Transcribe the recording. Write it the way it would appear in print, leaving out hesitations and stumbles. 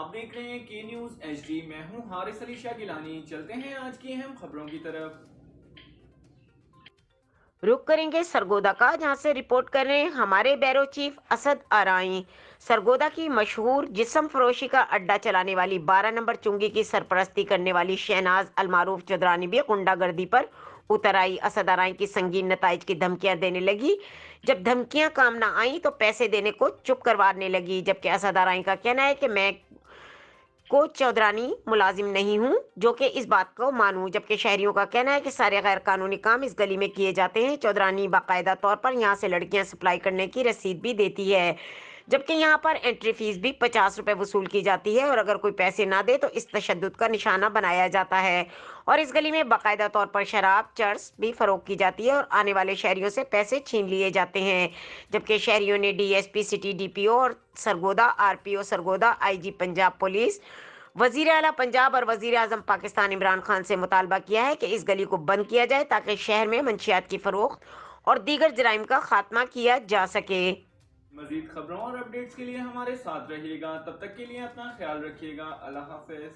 आप देख रहे हैं के न्यूज HD। मैं हूं हारिस अली शाह गिलानी। चलते हैं आज की अहम खबरों की तरफ। रुक करेंगे सरगोदा का, जहां से रिपोर्ट कर रहे हैं हमारे ब्यूरो चीफ असद आराई। सरगोदा की मशहूर जिस्म फरोशी का अड्डा चलाने वाली 12 नंबर चुंगी की सरपरस्ती करने वाली शहनाज अलमारूफ चौधरानी भी गुंडागर्दी पर उतर आई। असद आराई की संगीन नताइज की धमकियां देने लगी। जब धमकियां काम ना आई तो पैसे देने को चुप करवाने लगी। जबकि असद आराई का कहना है कि मैं कोच चौधरानी मुलाजिम नहीं हूं जो कि इस बात को मानूं। जबकि शहरियों का कहना है कि सारे गैर कानूनी काम इस गली में किए जाते हैं। चौधरानी बाकायदा तौर पर यहां से लड़कियां सप्लाई करने की रसीद भी देती है। जबकि यहां पर एंट्री फीस भी 50 रुपए वसूल की जाती है और अगर कोई पैसे ना दे तो इस तशद्दुद का निशाना बनाया जाता है। और इस गली में बाकायदा तौर पर शराब चर्स भी फरोख्त की जाती है और आने वाले शहरियों से पैसे छीन लिए जाते हैं। जबकि शहरियों ने DSP सिटी DPO और Sargodha RPO Sargodha IG Punjab police वजीर आला पंजाब और वजीर आजम पाकिस्तान इमरान खान से मुतालबा किया है कि इस गली को बंद किया जाए ताकि शहर में मंशियात की फरोख्त और दीगर जराइम का खात्मा किया जा सके। मजीद खबरों और अपडेट्स के लिए हमारे साथ रहिएगा। तब तक के लिए अपना ख्याल रखिएगा। अल्लाह हाफिज।